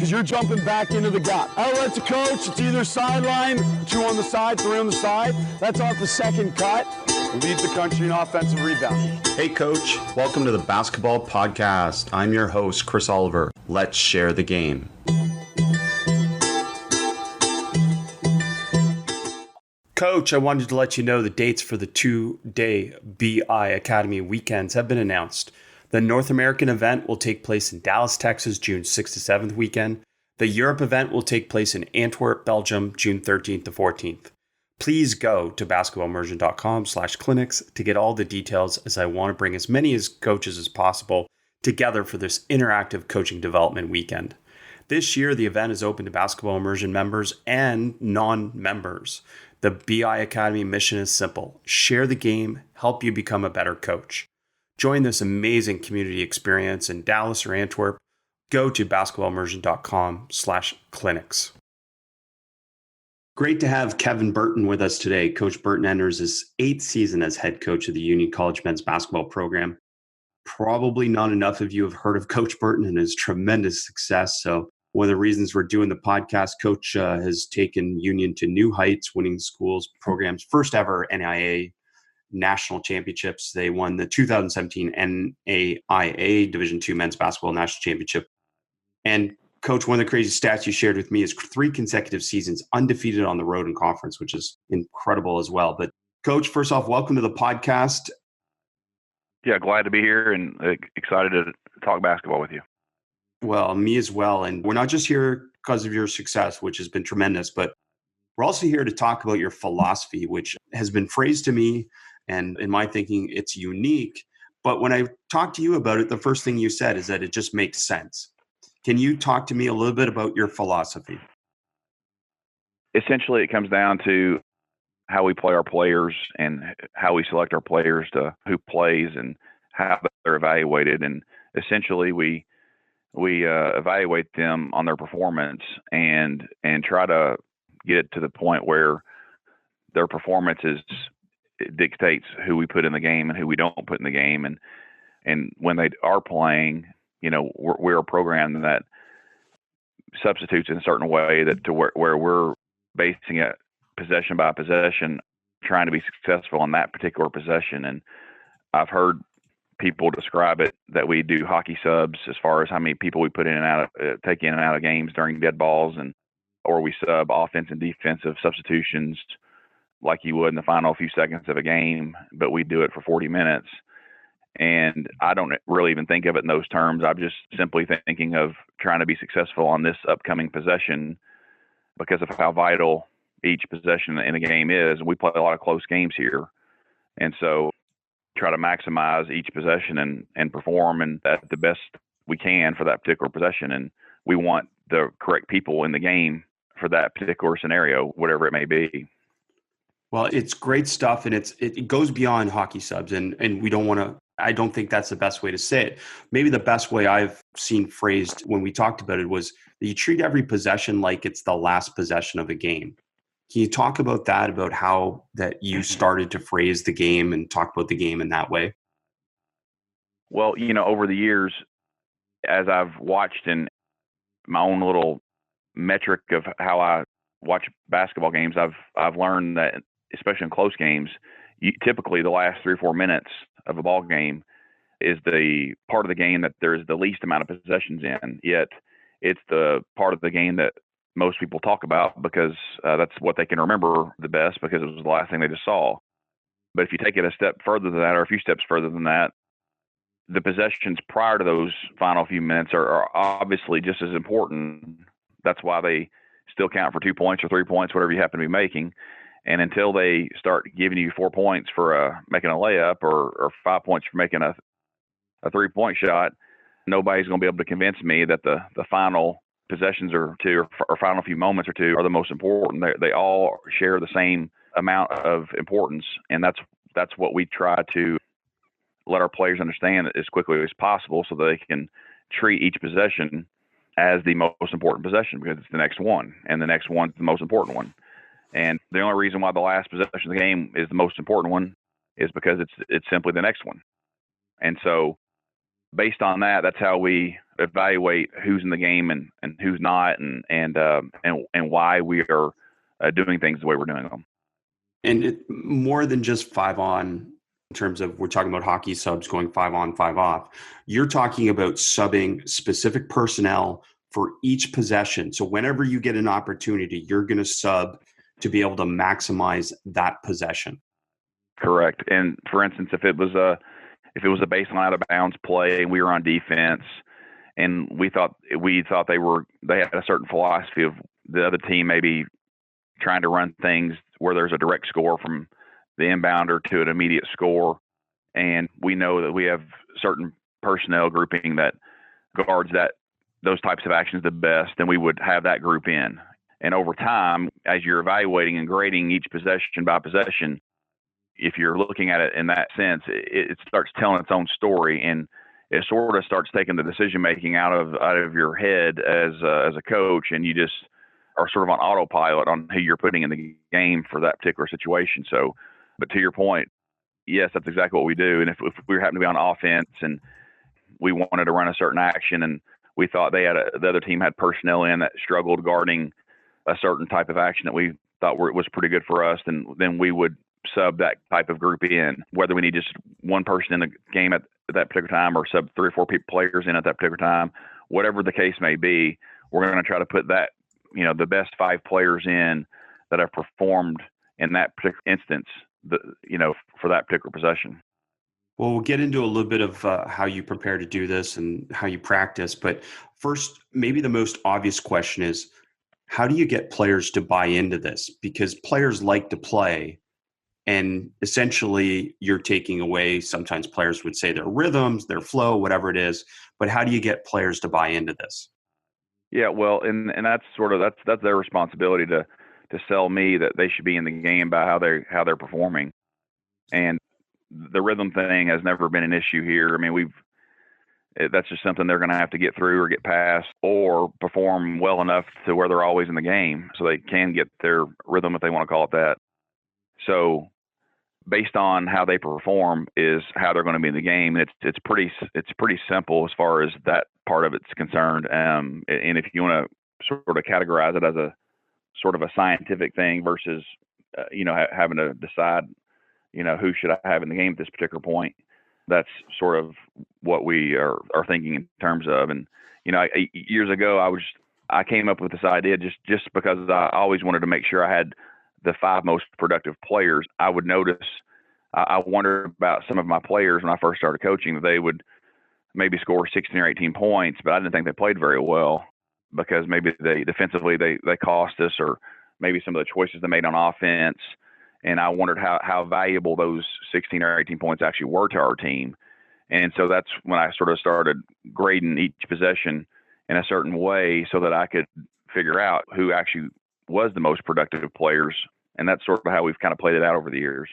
because you're jumping back into the gap. Outlet to coach, it's either sideline, 2 on the side, 3 on the side. That's off the second cut. Lead the country in offensive rebounding. Hey, Coach. Welcome to the Basketball Podcast. I'm your host, Chris Oliver. Let's share the game. Coach, I wanted to let you know the dates for the 2-day BI Academy weekends have been announced. The North American event will take place in Dallas, Texas, June 6th to 7th weekend. The Europe event will take place in Antwerp, Belgium, June 13th to 14th. Please go to basketballimmersion.com/clinics to get all the details, as I want to bring as many as coaches as possible together for this interactive coaching development weekend. This year, the event is open to Basketball Immersion members and non-members. The BI Academy mission is simple: share the game, help you become a better coach. Join this amazing community experience in Dallas or Antwerp. Go to basketballimmersion.com/clinics. Great to have Kevin Burton with us today. Coach Burton enters his 8th season as head coach of the Union College men's basketball program. Probably not enough of you have heard of Coach Burton and his tremendous success. So one of the reasons we're doing the podcast, Coach has taken Union to new heights, winning schools program's first ever NAIA national championships. They won the 2017 NAIA Division II men's basketball national championship. And Coach, one of the crazy stats you shared with me is 3 consecutive seasons undefeated on the road in conference, which is incredible as well. But Coach, first off, welcome to the podcast. Yeah, glad to be here and excited to talk basketball with you. Well, me as well. And we're not just here because of your success, which has been tremendous, but we're also here to talk about your philosophy, which has been phrased to me. And in my thinking, it's unique. But when I talked to you about it, the first thing you said is that it just makes sense. Can you talk to me a little bit about your philosophy? Essentially, it comes down to how we play our players and how we select our players to who plays and how they're evaluated. And essentially, we evaluate them on their performance and try to get it to the point where their performance dictates who we put in the game and who we don't put in the game. And when they are playing, you know, we're a program that substitutes in a certain way that to where we're basing it possession by possession, trying to be successful in that particular possession. And I've heard people describe it that we do hockey subs as far as how many people we put in and out of, take in and out of games during dead balls, or we sub offense and defensive substitutions like you would in the final few seconds of a game, but we do it for 40 minutes. And I don't really even think of it in those terms. I'm just simply thinking of trying to be successful on this upcoming possession because of how vital each possession in a game is. We play a lot of close games here. And so try to maximize each possession and perform and at the best we can for that particular possession. And we want the correct people in the game for that particular scenario, whatever it may be. Well, it's great stuff, and it goes beyond hockey subs, and we don't want to. I don't think that's the best way to say it. Maybe the best way I've seen phrased when we talked about it was that you treat every possession like it's the last possession of a game. Can you talk about that, about how that you started to phrase the game and talk about the game in that way? Well, you know, over the years, as I've watched in my own little metric of how I watch basketball games, I've learned that, especially in close games, typically the last 3 or 4 minutes of a ball game is the part of the game that there is the least amount of possessions in. Yet it's the part of the game that most people talk about because that's what they can remember the best because it was the last thing they just saw. But if you take it a step further than that, or a few steps further than that, the possessions prior to those final few minutes are obviously just as important. That's why they still count for 2 points or 3 points, whatever you happen to be making. And until they start giving you 4 points for making a layup or 5 points for making a 3-point shot, nobody's going to be able to convince me that the final possessions or two or final few moments or two are the most important. They all share the same amount of importance, and that's what we try to let our players understand as quickly as possible so that they can treat each possession as the most important possession because it's the next one, and the next one's the most important one. And the only reason why the last possession of the game is the most important one is because it's simply the next one. And so based on that, that's how we evaluate who's in the game and who's not, and why we are doing things the way we're doing them. And more than just 5-on, in terms of we're talking about hockey subs going 5-on, 5-off. You're talking about subbing specific personnel for each possession. So whenever you get an opportunity, you're going to sub to be able to maximize that possession. Correct. And for instance, if it was a baseline out of bounds play and we were on defense, and we thought they had a certain philosophy of the other team maybe trying to run things where there's a direct score from the inbounder to an immediate score, and we know that we have certain personnel grouping that guards those types of actions the best, then we would have that group in. And over time, as you're evaluating and grading each possession by possession, if you're looking at it in that sense, it starts telling its own story, and it sort of starts taking the decision making out of your head as a coach, and you just are sort of on autopilot on who you're putting in the game for that particular situation. So, but to your point, yes, that's exactly what we do. And if we happen to be on offense and we wanted to run a certain action, and we thought the other team had personnel in that struggled guarding a certain type of action that we thought was pretty good for us, then we would sub that type of group in, whether we need just one person in the game at that particular time or sub 3 or 4 players in at that particular time, whatever the case may be, we're going to try to put that, the best 5 players in that have performed in that particular instance, for that particular possession. Well, we'll get into a little bit of how you prepare to do this and how you practice. But first, maybe the most obvious question is, how do you get players to buy into this? Because players like to play, and essentially you're taking away, sometimes players would say, their rhythms, their flow, whatever it is. But how do you get players to buy into this? Yeah, well, and that's their responsibility to sell me that they should be in the game by how they're performing. And the rhythm thing has never been an issue here. I mean, that's just something they're going to have to get through or get past or perform well enough to where they're always in the game so they can get their rhythm, if they want to call it that. So based on how they perform is how they're going to be in the game. It's pretty simple as far as that part of it's concerned. And if you want to sort of categorize it as a sort of a scientific thing versus, having to decide, who should I have in the game at this particular point, that's sort of what we are thinking in terms of. And, years ago, I came up with this idea just because I always wanted to make sure I had the 5 most productive players. I would notice, I wondered about some of my players when I first started coaching, that they would maybe score 16 or 18 points, but I didn't think they played very well because maybe defensively they cost us, or maybe some of the choices they made on offense. And I wondered how valuable those 16 or 18 points actually were to our team. And so that's when I sort of started grading each possession in a certain way so that I could figure out who actually was the most productive players. And that's sort of how we've kind of played it out over the years.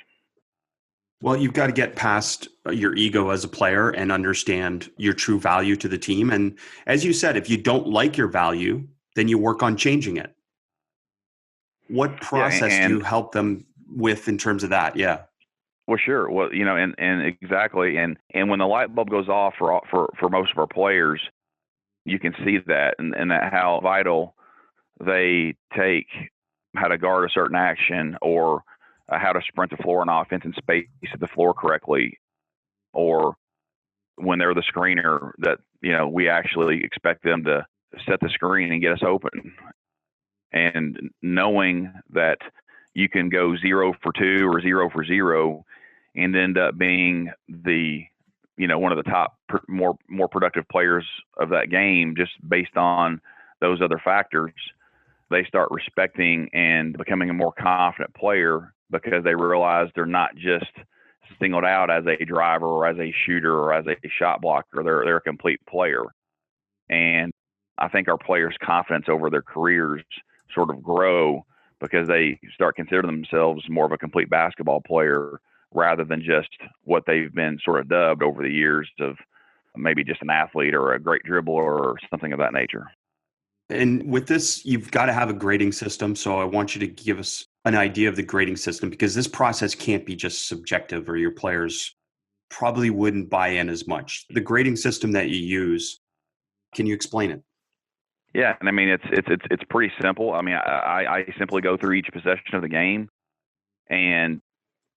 Well, you've got to get past your ego as a player and understand your true value to the team. And as you said, if you don't like your value, then you work on changing it. What process do you help them with in terms of that? Yeah. Well, sure. Well, and exactly. And when the light bulb goes off for most of our players, you can see that and that how vital they take how to guard a certain action, or how to sprint the floor on offense and space the floor correctly, or when they're the screener that, we actually expect them to set the screen and get us open. And knowing that you can go 0 for 2 or 0 for 0 and end up being the, one of the top more productive players of that game just based on those other factors, they start respecting and becoming a more confident player because they realize they're not just singled out as a driver or as a shooter or as a shot blocker. They're a complete player. And I think our players' confidence over their careers sort of grow because they start considering themselves more of a complete basketball player rather than just what they've been sort of dubbed over the years of maybe just an athlete or a great dribbler or something of that nature. And with this, you've got to have a grading system. So I want you to give us an idea of the grading system, because this process can't be just subjective, or your players probably wouldn't buy in as much. The grading system that you use, Can you explain it? Yeah, and I mean it's pretty simple. I mean, I simply go through each possession of the game and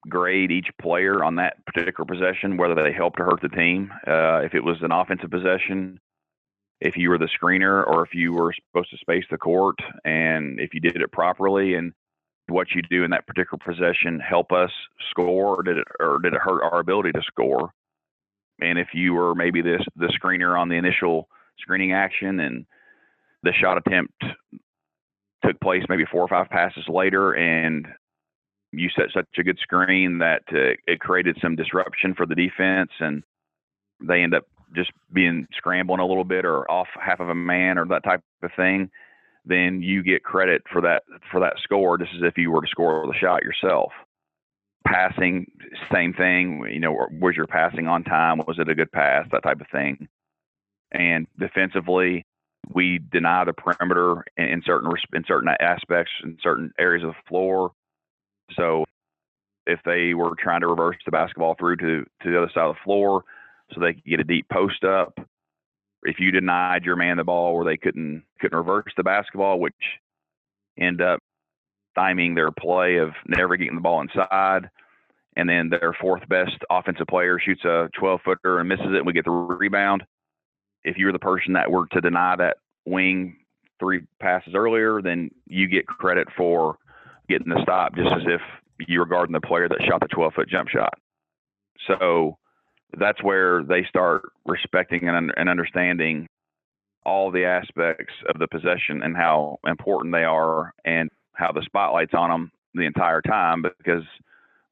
grade each player on that particular possession, whether they helped or hurt the team. If it was an offensive possession, if you were the screener, or if you were supposed to space the court, and if you did it properly, and what you do in that particular possession help us score, or did it hurt our ability to score? And if you were maybe the screener on the initial screening action, and the shot attempt took place maybe 4 or 5 passes later, and you set such a good screen that it created some disruption for the defense, and they end up just being scrambling a little bit or off half of a man or that type of thing, then you get credit for that score, just as if you were to score the shot yourself. Passing, same thing. Was your passing on time? Was it a good pass? That type of thing. And defensively, we deny the perimeter in certain aspects, in certain areas of the floor. So if they were trying to reverse the basketball through to the other side of the floor so they could get a deep post up, if you denied your man the ball where they couldn't reverse the basketball, which end up stymieing their play of never getting the ball inside, and then their fourth best offensive player shoots a 12-footer and misses it, and we get the rebound. If you're the person that were to deny that wing 3 passes earlier, then you get credit for getting the stop, just as if you were guarding the player that shot the 12-foot jump shot. So that's where they start respecting and understanding all the aspects of the possession and how important they are, and how the spotlight's on them the entire time. Because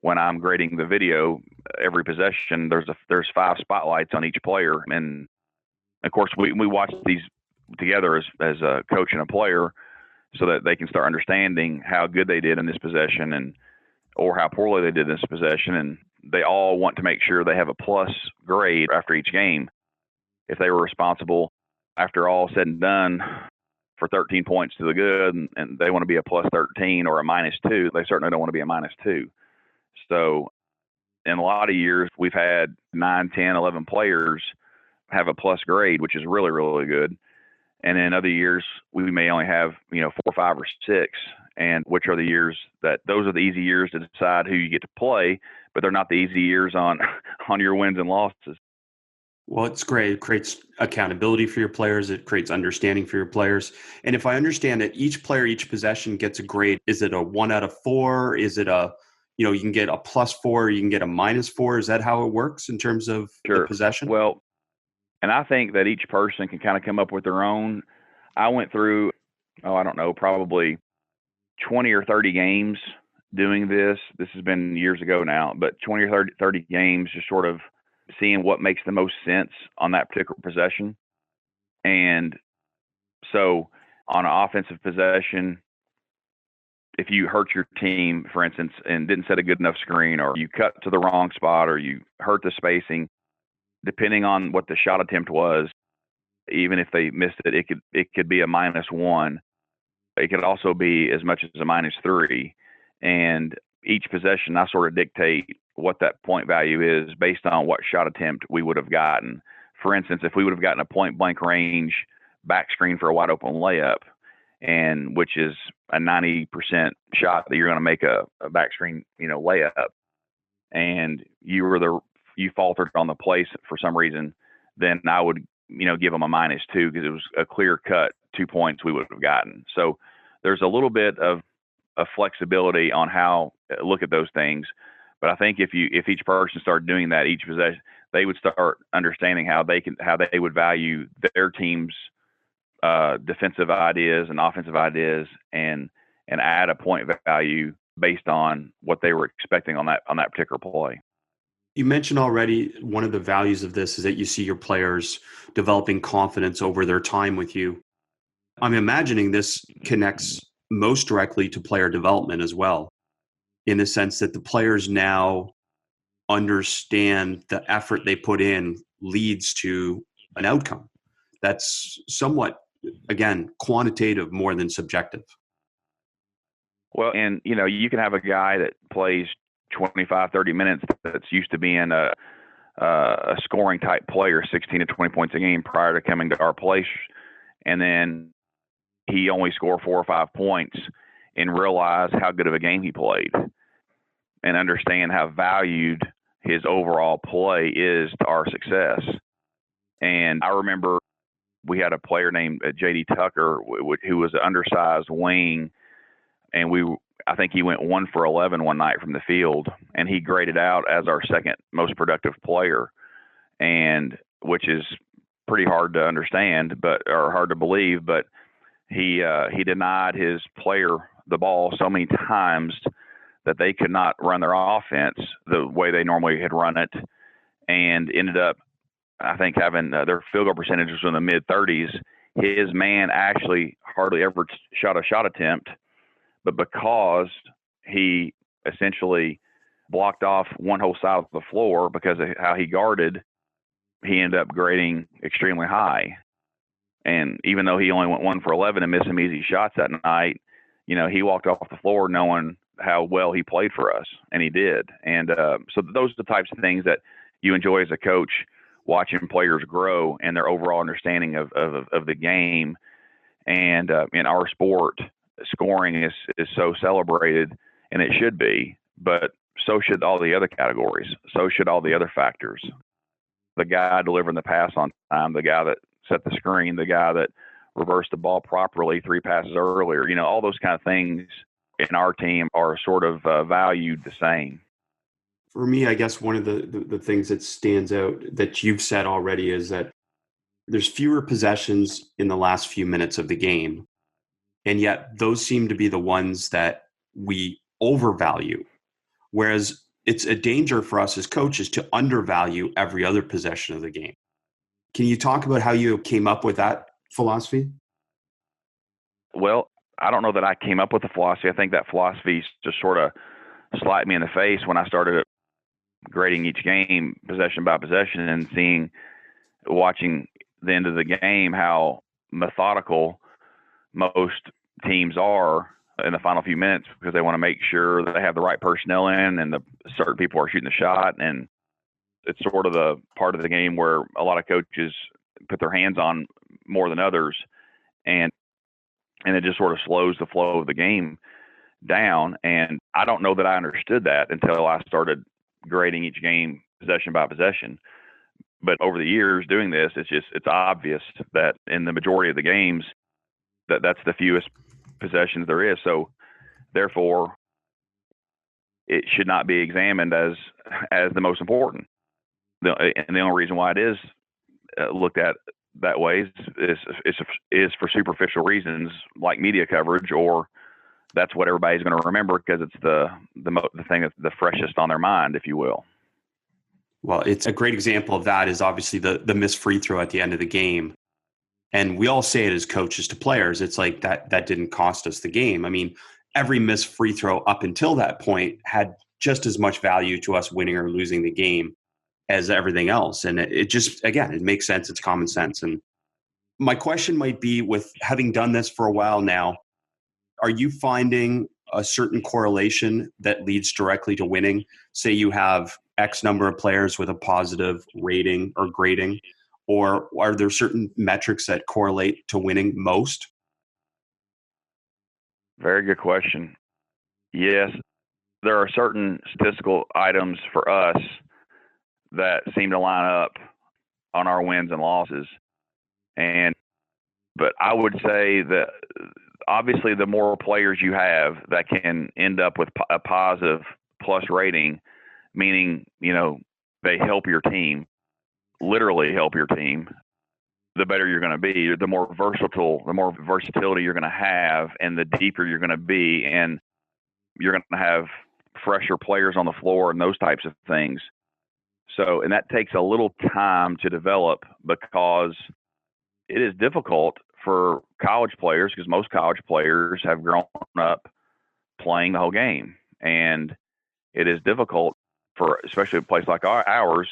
when I'm grading the video, every possession, there's 5 spotlights on each player. And of course, we watch these together as a coach and a player, so that they can start understanding how good they did in this possession, or how poorly they did in this possession. And they all want to make sure they have a plus grade after each game. If they were responsible, after all said and done, for 13 points to the good, and they want to be a plus 13 or a -2, they certainly don't want to be a -2. So in a lot of years, we've had 9, 10, 11 players have a plus grade, which is really, really good. And in other years, we may only have, 4, 5, or 6, and which are the years those are the easy years to decide who you get to play, but they're not the easy years on your wins and losses. Well, it's great. It creates accountability for your players. It creates understanding for your players. And if I understand it, each player, each possession gets a grade. Is it a 1 out of 4? Is it you can get a +4, or you can get a -4? Is that how it works in terms of the possession? Well, and I think that each person can kind of come up with their own. I went through, I don't know, probably 20 or 30 games doing this. This has been years ago now, but 20 or 30 games, just sort of seeing what makes the most sense on that particular possession. And so on an offensive possession, if you hurt your team, for instance, and didn't set a good enough screen, or you cut to the wrong spot, or you hurt the spacing, depending on what the shot attempt was, even if they missed it, it could be a -1. It could also be as much as a -3. And each possession, I sort of dictate what that point value is based on what shot attempt we would have gotten. For instance, if we would have gotten a point blank range back screen for a wide open layup, and which is a 90% shot that you're going to make a back screen, layup, and you faltered on the place for some reason, then I would, give them a -2, because it was a clear cut 2 points we would have gotten. So there's a little bit of flexibility on how look at those things. But I think if each person started doing that each possession, they would start understanding how they would value their team's defensive ideas and offensive ideas, and add a point value based on what they were expecting on that particular play. You mentioned already one of the values of this is that you see your players developing confidence over their time with you. I'm imagining this connects most directly to player development as well, in the sense that the players now understand the effort they put in leads to an outcome that's somewhat, again, quantitative more than subjective. Well, and you can have a guy that plays 25, 30 minutes that's used to being a a scoring type player, 16 to 20 points a game prior to coming to our place. And then he only scored 4 or 5 points and realize how good of a game he played and understand how valued his overall play is to our success. And I remember we had a player named J.D. Tucker, who was an undersized wing, and I think he went 1 for 11 one night from the field, and he graded out as our second most productive player, and which is pretty hard to understand, or hard to believe. But he denied his player the ball so many times that they could not run their offense the way they normally had run it, and ended up, I think, having their field goal percentages in the mid-30s. His man actually hardly ever shot a shot attempt, but because he essentially blocked off one whole side of the floor because of how he guarded, he ended up grading extremely high. And even though he only went 1 for 11 and missed some easy shots that night, he walked off the floor knowing how well he played for us, and he did. And so those are the types of things that you enjoy as a coach, watching players grow and their overall understanding of the game. And in our sport, scoring is so celebrated, and it should be, but so should all the other categories. So should all the other factors. The guy delivering the pass on time, the guy that set the screen, the guy that reversed the ball properly 3 passes earlier, all those kind of things in our team are sort of valued the same. For me, I guess one of the things that stands out that you've said already is that there's fewer possessions in the last few minutes of the game, and yet those seem to be the ones that we overvalue, whereas it's a danger for us as coaches to undervalue every other possession of the game. Can you talk about how you came up with that philosophy? Well, I don't know that I came up with the philosophy. I think that philosophy just sort of slapped me in the face when I started grading each game possession by possession and watching the end of the game, how methodical most teams are in the final few minutes, because they want to make sure that they have the right personnel in and the certain people are shooting the shot. And it's sort of the part of the game where a lot of coaches put their hands on more than others. And it just sort of slows the flow of the game down. And I don't know that I understood that until I started grading each game possession by possession. But over the years doing this, it's obvious that in the majority of the games that's the fewest possessions there is. So therefore it should not be examined as the most important. And the only reason why it is looked at that way is for superficial reasons like media coverage, or that's what everybody's going to remember because it's the thing that's the freshest on their mind, if you will. Well, it's a great example of that is obviously the missed free throw at the end of the game. And we all say it as coaches to players. It's like that didn't cost us the game. I mean, every missed free throw up until that point had just as much value to us winning or losing the game as everything else. And it just, again, it makes sense. It's common sense. And my question might be, with having done this for a while now, are you finding a certain correlation that leads directly to winning? Say you have X number of players with a positive rating or grading, or are there certain metrics that correlate to winning most? Very good question. Yes, there are certain statistical items for us that seem to line up on our wins and losses. But I would say that obviously the more players you have that can end up with a positive plus rating, meaning, they help your team, literally help your team, the better you're going to be. The more versatility you're going to have, and the deeper you're going to be, and you're going to have fresher players on the floor and those types of things. So, and that takes a little time to develop because it is difficult for college players, because most college players have grown up playing the whole game. And it is difficult for, especially a place like ours,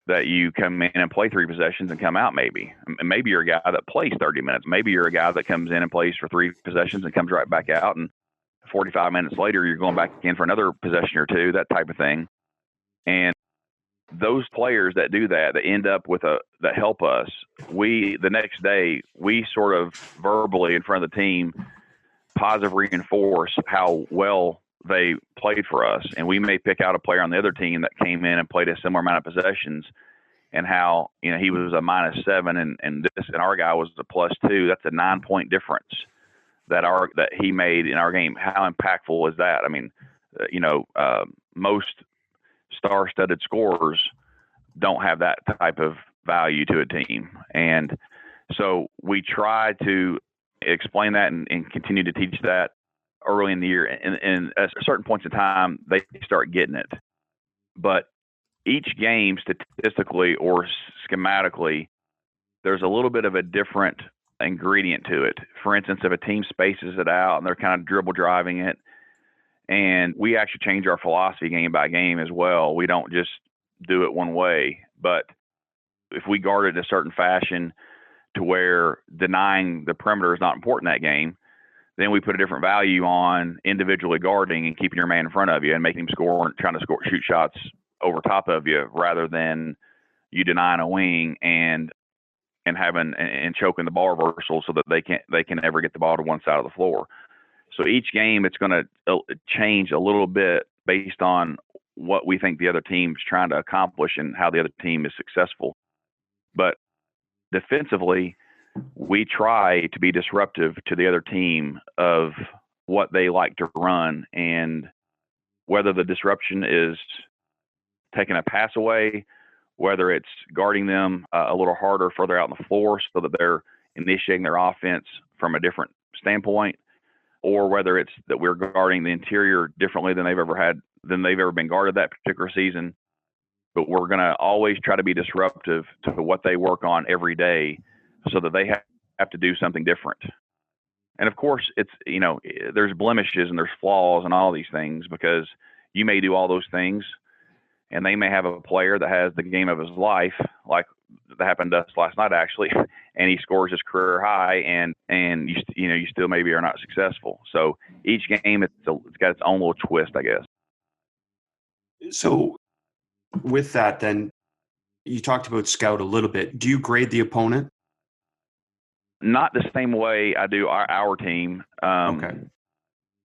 that you come in and play 3 possessions and come out maybe. And maybe you're a guy that plays 30 minutes. Maybe you're a guy that comes in and plays for 3 possessions and comes right back out. And 45 minutes later, you're going back in for another possession or 2, that type of thing. And those players that do that end up with that help us. The next day, we sort of verbally in front of the team positive reinforce how well they played for us. And we may pick out a player on the other team that came in and played a similar amount of possessions, and how, he was a -7 and our guy was a +2. That's a 9-point difference that he made in our game. How impactful is that? I mean, most star-studded scorers don't have that type of value to a team. And so we try to explain that and continue to teach that early in the year. And at certain points in time, they start getting it. But each game, statistically or schematically, there's a little bit of a different ingredient to it. For instance, if a team spaces it out and they're kind of dribble driving it, and we actually change our philosophy game by game as well. We don't just do it one way, but if we guard it in a certain fashion to where denying the perimeter is not important in that game, then we put a different value on individually guarding and keeping your man in front of you and making him score and trying to shoot shots over top of you, rather than you denying a wing and choking the ball reversal so that they can never get the ball to one side of the floor. So each game, it's going to change a little bit based on what we think the other team's trying to accomplish and how the other team is successful. But defensively, we try to be disruptive to the other team of what they like to run, and whether the disruption is taking a pass away, whether it's guarding them a little harder further out on the floor so that they're initiating their offense from a different standpoint, or whether it's that we're guarding the interior differently than they've ever been guarded that particular season. But we're going to always try to be disruptive to what they work on every day so that they have to do something different. And of course, it's, there's blemishes and there's flaws and all these things, because you may do all those things and they may have a player that has the game of his life, like that happened to us last night actually, and he scores his career high, and you still maybe are not successful. So each game, it's got its own little twist, I guess. So with that, then, you talked about scout a little bit. Do you grade the opponent? Not the same way I do our team. Okay.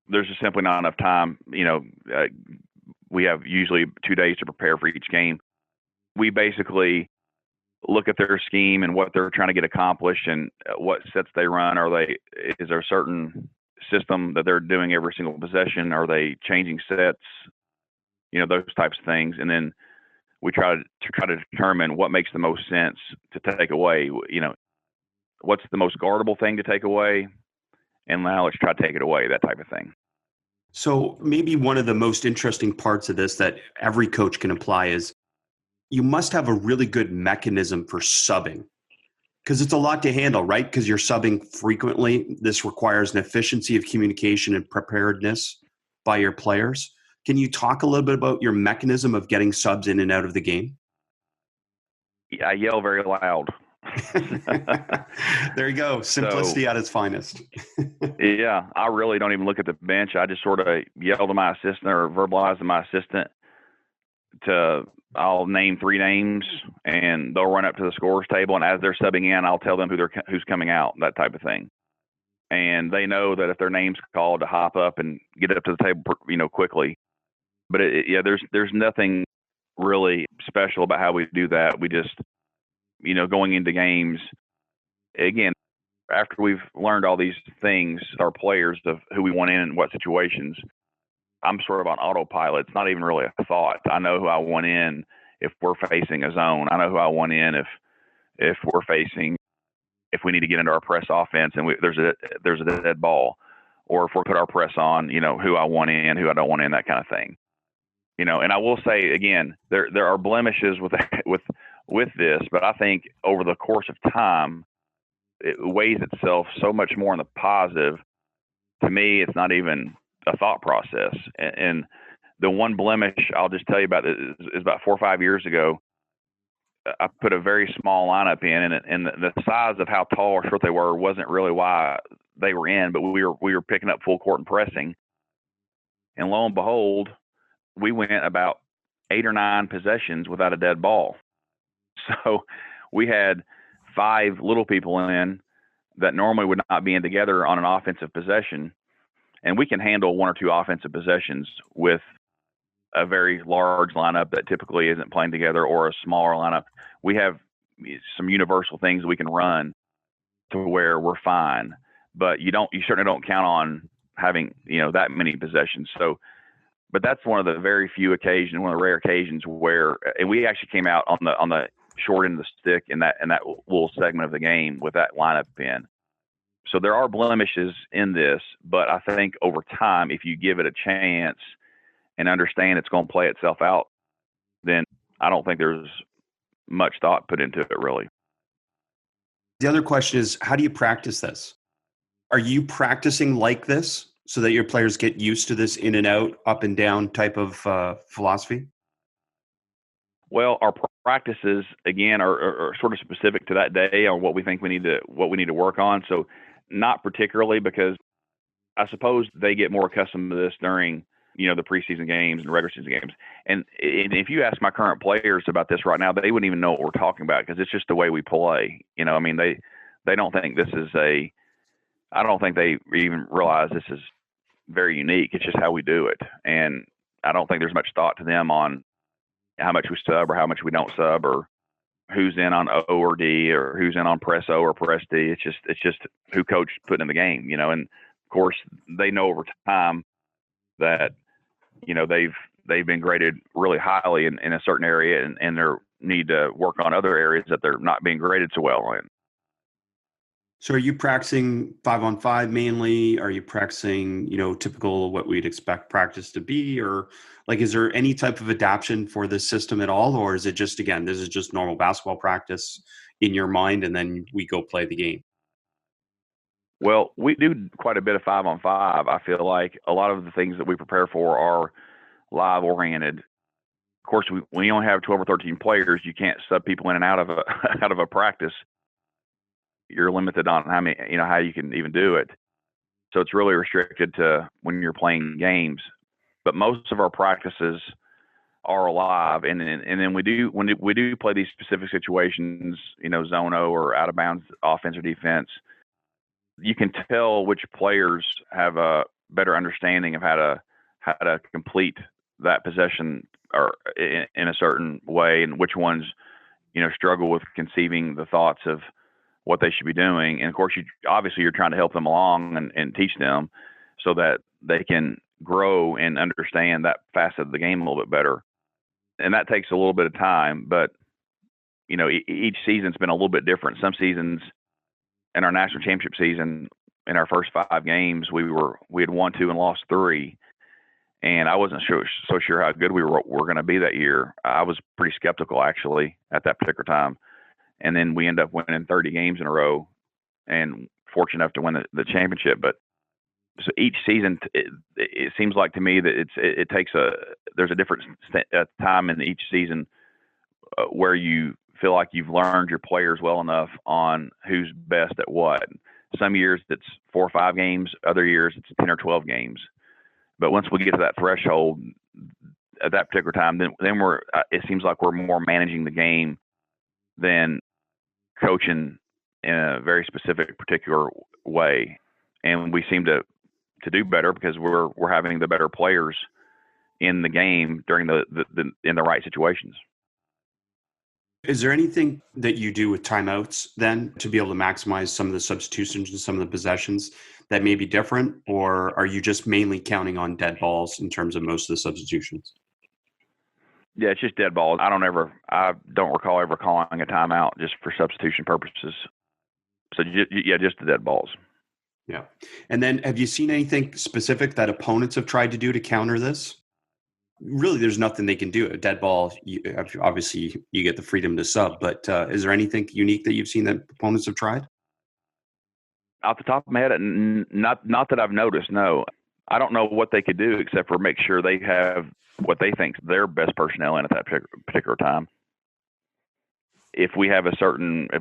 There's just simply not enough time. We have usually 2 days to prepare for each game. We basically look at their scheme and what they're trying to get accomplished and what sets they run. Is there a certain system that they're doing every single possession? Are they changing sets? Those types of things. And then we try to determine what makes the most sense to take away. What's the most guardable thing to take away? And now let's try to take it away, that type of thing. So maybe one of the most interesting parts of this that every coach can apply is you must have a really good mechanism for subbing, because it's a lot to handle, right? Because you're subbing frequently. This requires an efficiency of communication and preparedness by your players. Can you talk a little bit about your mechanism of getting subs in and out of the game? I yell very loud. There you go. Simplicity at its finest. Yeah, I really don't even look at the bench. I just sort of yell to my assistant or verbalize to my assistant I'll name 3 names, and they'll run up to the scorer's table, and as they're subbing in, I'll tell them who's coming out, that type of thing. And they know that if their name's called, to hop up and get up to the table, quickly. But there's nothing really special about how we do that. We just, going into games, again, after we've learned all these things, our players, of who we want in what situations, I'm sort of on autopilot. It's not even really a thought. I know who I want in if we're facing a zone. I know who I want in if we need to get into our press offense and there's a dead ball, or if we put our press on, who I want in, who I don't want in, that kind of thing. And I will say again, there are blemishes with this, but I think over the course of time, it weighs itself so much more in the positive. To me, it's not even a thought process. And the one blemish I'll just tell you about is about 4 or 5 years ago. I put a very small lineup in, and the size of how tall or short they were wasn't really why they were in, but we were picking up full court and pressing. And lo and behold, we went about 8 or 9 possessions without a dead ball. So we had 5 little people in that normally would not be in together on an offensive possession. And we can handle 1 or 2 offensive possessions with a very large lineup that typically isn't playing together, or a smaller lineup. We have some universal things we can run to where we're fine, but you certainly don't count on having, that many possessions. So, but that's one of the very few occasions, one of the rare occasions where, and we actually came out on the short end of the stick in that little segment of the game with that lineup in. So there are blemishes in this, but I think over time, if you give it a chance and understand it's going to play itself out, then I don't think there's much thought put into it, really. The other question is, how do you practice this? Are you practicing like this so that your players get used to this in and out, up and down type of philosophy? Well, our practices, again, are sort of specific to that day on what we think we need to work on. So not particularly, because I suppose they get more accustomed to this during the preseason games and regular season games. And if you ask my current players about this right now, they wouldn't even know what we're talking about, because it's just the way we play. They don't think this is I don't think they even realize this is very unique. It's just how we do it. And I don't think there's much thought to them on how much we sub or how much we don't sub, or who's in on O or D, or who's in on press O or press D. It's just who coach put in the game, and of course they know over time that they've been graded really highly in a certain area, and they need to work on other areas that they're not being graded so well in. So are you practicing 5-on-5 mainly? Are you practicing, typical what we'd expect practice to be? Or is there any type of adaptation for this system at all? Or is it just, again, this is just normal basketball practice in your mind, and then we go play the game? Well, we do quite a bit of 5-on-5. I feel like a lot of the things that we prepare for are live oriented. Of course, when you only have 12 or 13 players, you can't sub people in and out of a practice. You're limited on how you can even do it. So it's really restricted to when you're playing games. But most of our practices are alive, and then when we do play these specific situations, zone O or out of bounds offense or defense, you can tell which players have a better understanding of how to complete that possession or in a certain way, and which ones struggle with conceiving the thoughts of what they should be doing. And of course, you're trying to help them along and teach them so that they can grow and understand that facet of the game a little bit better. And that takes a little bit of time, but each season's been a little bit different. Some seasons, in our national championship season, in our first 5 games, we had won 2 and lost 3. And I wasn't so sure how good we were going to be that year. I was pretty skeptical, actually, at that particular time. And then we end up winning 30 games in a row, and fortunate enough to win the championship. But so each season, it seems like to me that there's a different time in each season where you feel like you've learned your players well enough on who's best at what. Some years it's 4 or 5 games, other years it's 10 or 12 games. But once we get to that threshold at that particular time, then it seems like we're more managing the game than coaching in a very specific, particular way. And we seem to do better because we're having the better players in the game during in the right situations. Is there anything that you do with timeouts then to be able to maximize some of the substitutions and some of the possessions that may be different? Or are you just mainly counting on dead balls in terms of most of the substitutions? Yeah, it's just dead balls. I don't recall ever calling a timeout just for substitution purposes. So just the dead balls. Yeah. And then have you seen anything specific that opponents have tried to do to counter this? Really, there's nothing they can do. A dead ball, obviously you get the freedom to sub, but is there anything unique that you've seen that opponents have tried? Off the top of my head, not that I've noticed, no. I don't know what they could do except for make sure they have what they think their best personnel in at that particular time. If we have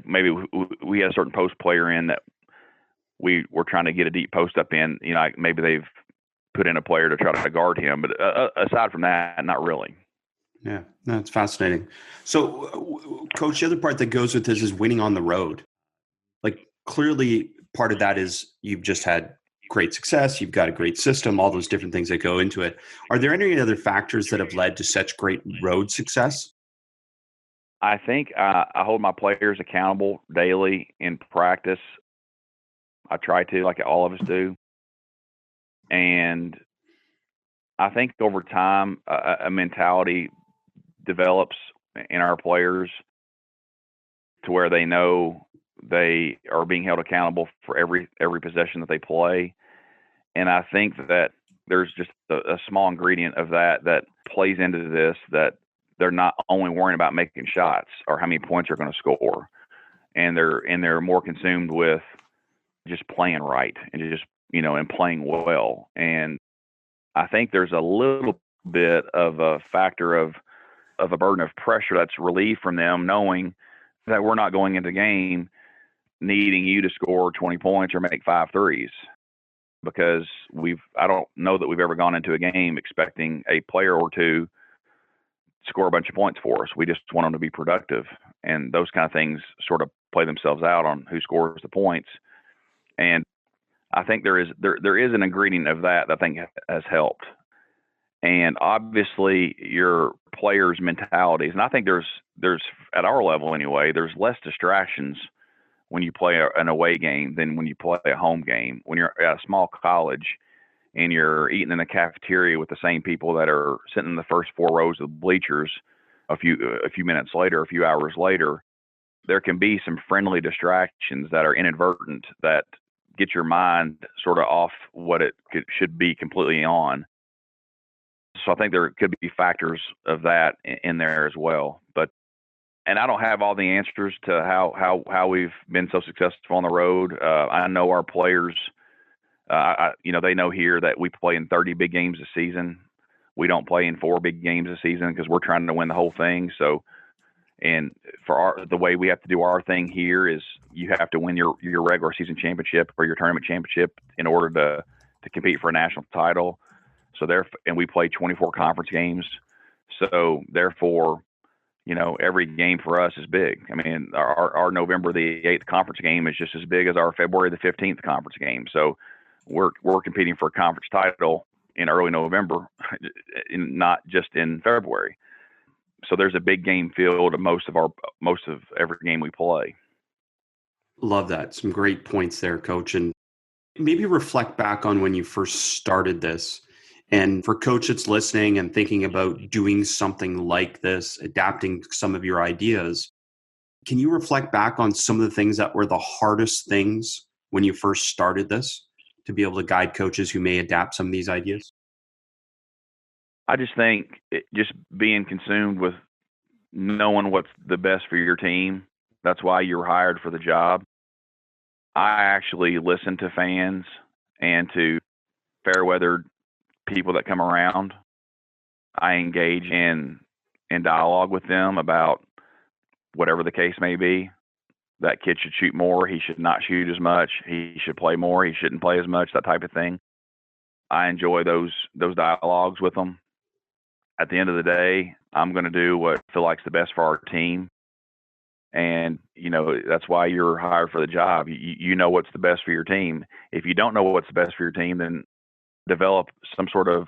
maybe we had a certain post player in that we were trying to get a deep post up in, maybe they've put in a player to try to guard him. But aside from that, not really. Yeah, no, it's fascinating. So, Coach, the other part that goes with this is winning on the road. Like, clearly, part of that is you've just had great success. You've got a great system, all those different things that go into it. Are there any other factors that have led to such great road success? I think I hold my players accountable daily in practice. I try to, like all of us do. And I think over time, a mentality develops in our players to where they know they are being held accountable for every possession that they play. And I think that there's just a small ingredient of that plays into this, that they're not only worrying about making shots or how many points they're going to score, and they're more consumed with just playing right and just and playing well. And I think there's a little bit of a factor of a burden of pressure that's relieved from them, knowing that we're not going into the game needing you to score 20 points or make 5 threes, because I don't know that we've ever gone into a game expecting a player or two to score a bunch of points for us. We just want them to be productive, and those kind of things sort of play themselves out on who scores the points. And I think there is an ingredient of that I think has helped. And obviously your players' mentalities, and I think there's at our level anyway, there's less distractions when you play an away game than when you play a home game. When you're at a small college and you're eating in the cafeteria with the same people that are sitting in the first 4 rows of the bleachers a few minutes later, a few hours later, there can be some friendly distractions that are inadvertent that get your mind sort of off what it should be completely on. So I think there could be factors of that in there as well. And I don't have all the answers to how we've been so successful on the road. I know our players, they know here that we play in 30 big games a season. We don't play in 4 big games a season because we're trying to win the whole thing. So, and for the way we have to do our thing here is you have to win your regular season championship or your tournament championship in order to compete for a national title. So and we play 24 conference games. So therefore, every game for us is big. I mean, our November the 8th conference game is just as big as our February the 15th conference game. So we're competing for a conference title in early November, not just in February. So there's a big game feel to most of every game we play. Love that. Some great points there, Coach. And maybe reflect back on when you first started this. And for Coach that's listening and thinking about doing something like this, adapting some of your ideas, can you reflect back on some of the things that were the hardest things when you first started this to be able to guide coaches who may adapt some of these ideas? I just think just being consumed with knowing what's the best for your team. That's why you were hired for the job. I actually listen to fans and to fair weather people that come around. I engage in dialogue with them about whatever the case may be. That kid should shoot more. He should not shoot as much. He should play more. He shouldn't play as much, that type of thing. I enjoy those dialogues with them. At the end of the day, I'm going to do what I feel like is the best for our team. And, that's why you're hired for the job. You know what's the best for your team. If you don't know what's the best for your team, then develop some sort of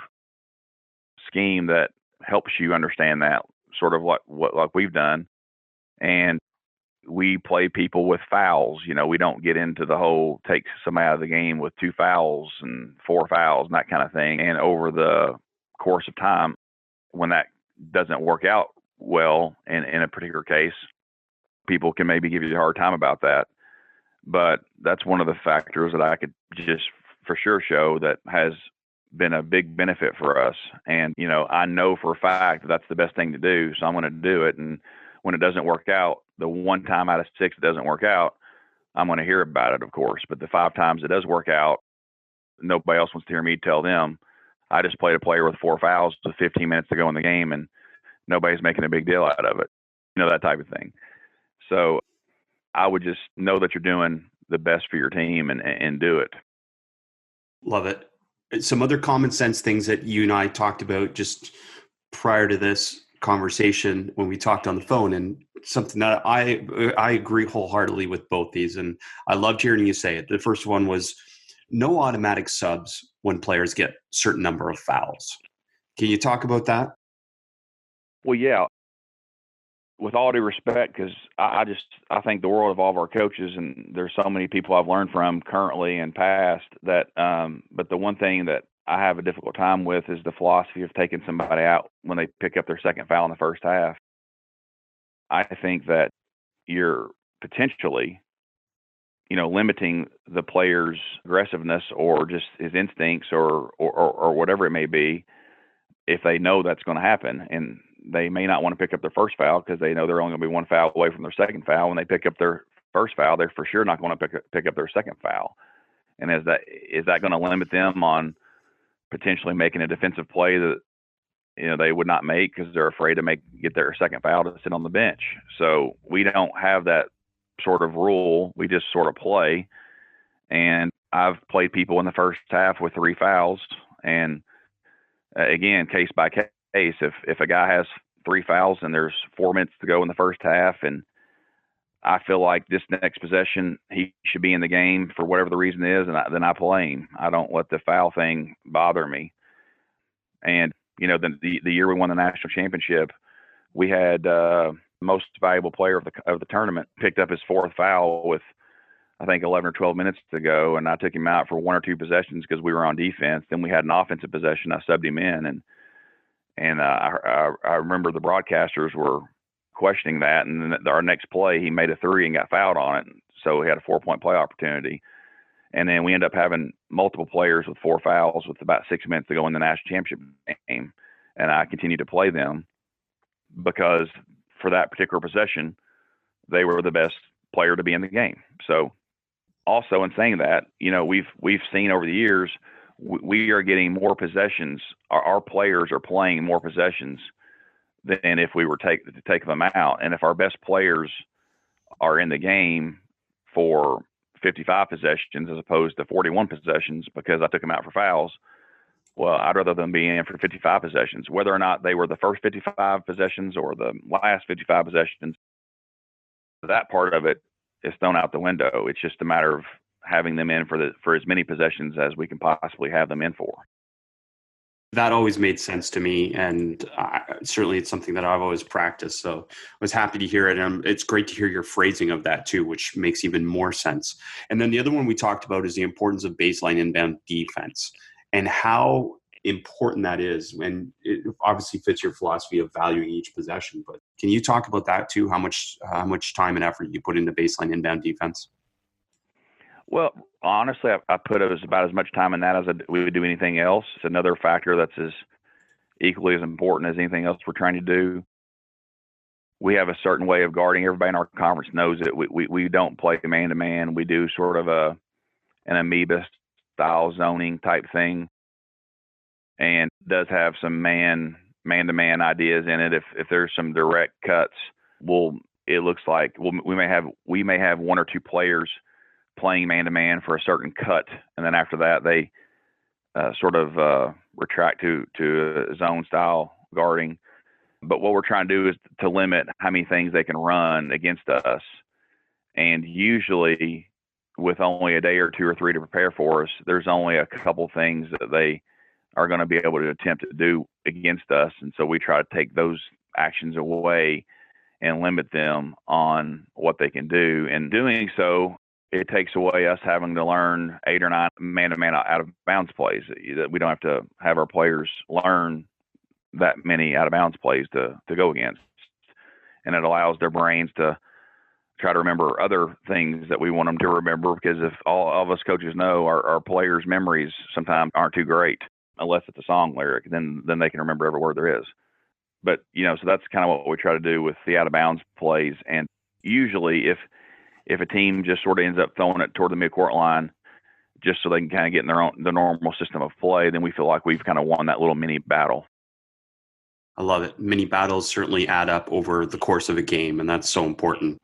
scheme that helps you understand that, sort of what like we've done. And we play people with fouls. We don't get into the whole take somebody out of the game with 2 fouls and 4 fouls and that kind of thing. And over the course of time, when that doesn't work out well in a particular case, people can maybe give you a hard time about that. But that's one of the factors that I could just for sure show that has been a big benefit for us. And, I know for a fact that that's the best thing to do. So I'm going to do it. And when it doesn't work out, the 1 time out of 6 it doesn't work out, I'm going to hear about it, of course. But the 5 times it does work out, nobody else wants to hear me tell them. I just played a player with 4 fouls with 15 minutes to go in the game, and nobody's making a big deal out of it. That type of thing. So I would just know that you're doing the best for your team and do it. Love it. Some other common sense things that you and I talked about just prior to this conversation when we talked on the phone, and something that I agree wholeheartedly with both these, and I loved hearing you say it. The first one was no automatic subs when players get a certain number of fouls. Can you talk about that? Well, yeah. With all due respect, because I think the world of all of our coaches, and there's so many people I've learned from currently and past that. But the one thing that I have a difficult time with is the philosophy of taking somebody out when they pick up their second foul in the first half. I think that you're potentially, limiting the player's aggressiveness or just his instincts or whatever it may be, if they know that's going to happen. And they may not want to pick up their first foul because they know they're only going to be one foul away from their second foul. When they pick up their first foul, they're for sure not going to pick up their second foul. And is that going to limit them on potentially making a defensive play that they would not make because they're afraid to get their second foul to sit on the bench? So we don't have that sort of rule. We just sort of play. And I've played people in the first half with 3 fouls, and again, case by case. If a guy has 3 fouls and there's 4 minutes to go in the first half, and I feel like this next possession he should be in the game for whatever the reason is, and then I play him. I don't let the foul thing bother me. And the year we won the national championship, we had most valuable player of the tournament picked up his 4th foul with I think 11 or 12 minutes to go, and I took him out for 1 or 2 possessions because we were on defense. Then we had an offensive possession. I subbed him in, and I remember the broadcasters were questioning that. And then our next play, he made a 3 and got fouled on it. So he had a 4-point play opportunity. And then we ended up having multiple players with 4 fouls with about 6 minutes to go in the national championship game. And I continued to play them because for that particular possession, they were the best player to be in the game. So also in saying that, we've seen over the years, we are getting more possessions. Our players are playing more possessions than if we were to take them out. And if our best players are in the game for 55 possessions as opposed to 41 possessions because I took them out for fouls, well, I'd rather them be in for 55 possessions. Whether or not they were the first 55 possessions or the last 55 possessions, that part of it is thrown out the window. It's just a matter of having them in for as many possessions as we can possibly have them in for. That always made sense to me, and certainly it's something that I've always practiced. So I was happy to hear it, and it's great to hear your phrasing of that too, which makes even more sense. And then the other one we talked about is the importance of baseline inbound defense and how important that is. And it obviously fits your philosophy of valuing each possession. But can you talk about that too? How much time and effort you put into baseline inbound defense? Well, honestly, I put about as much time in that as we would do anything else. It's another factor that's as equally as important as anything else we're trying to do. We have a certain way of guarding. Everybody in our conference knows it. We don't play man-to-man. We do sort of an amoeba-style zoning type thing, and it does have some man-to-man ideas in it. If there's some direct cuts, it looks like we may have 1 or 2 players playing man-to-man for a certain cut, and then after that they sort of retract to zone-style guarding. But what we're trying to do is to limit how many things they can run against us. And usually with only a day or 2 or 3 to prepare for us, there's only a couple things that they are going to be able to attempt to do against us. And so we try to take those actions away and limit them on what they can do. And doing so, it takes away us having to learn 8 or 9 man-to-man out of bounds plays. That we don't have to have our players learn that many out of bounds plays to go against. And it allows their brains to try to remember other things that we want them to remember, because if all of us coaches know our players' memories sometimes aren't too great, unless it's a song lyric, then they can remember every word there is. But, so that's kind of what we try to do with the out of bounds plays. And usually if a team just sort of ends up throwing it toward the midcourt line just so they can kind of get in the normal system of play, then we feel like we've kind of won that little mini battle. I love it. Mini battles certainly add up over the course of a game, and that's so important.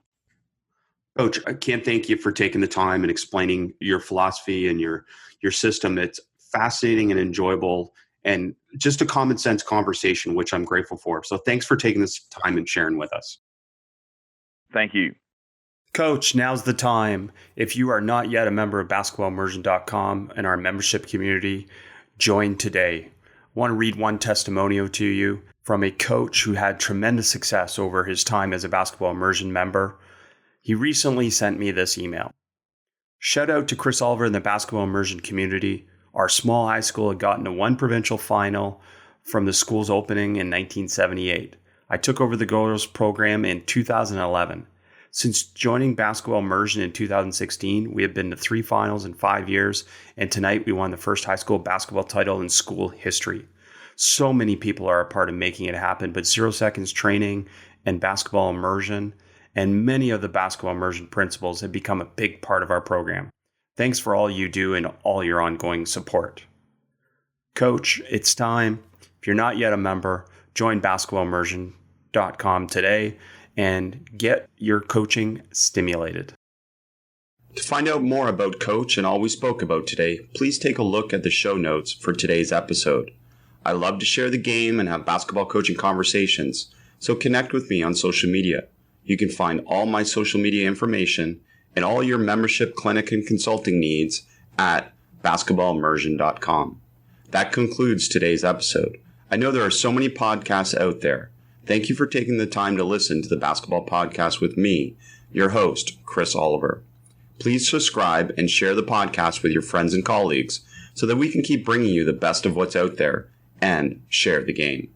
Coach, I can't thank you for taking the time and explaining your philosophy and your system. It's fascinating and enjoyable, and just a common sense conversation, which I'm grateful for. So thanks for taking this time and sharing with us. Thank you. Coach, now's the time. If you are not yet a member of basketballimmersion.com and our membership community, join today. I want to read one testimonial to you from a coach who had tremendous success over his time as a Basketball Immersion member. He recently sent me this email. Shout out to Chris Oliver and the Basketball Immersion community. Our small high school had gotten to one provincial final from the school's opening in 1978. I took over the girls program in 2011. Since joining Basketball Immersion in 2016, we have been to 3 finals in 5 years, and tonight we won the first high school basketball title in school history. So many people are a part of making it happen, but 0 Seconds training and Basketball Immersion and many of the Basketball Immersion principles have become a big part of our program. Thanks for all you do and all your ongoing support. Coach, it's time. If you're not yet a member, join basketballimmersion.com today and get your coaching stimulated. To find out more about Coach and all we spoke about today, please take a look at the show notes for today's episode. I love to share the game and have basketball coaching conversations, so connect with me on social media. You can find all my social media information and all your membership, clinic, and consulting needs at basketballimmersion.com. That concludes today's episode. I know there are so many podcasts out there. Thank you for taking the time to listen to the Basketball Podcast with me, your host, Chris Oliver. Please subscribe and share the podcast with your friends and colleagues so that we can keep bringing you the best of what's out there and share the game.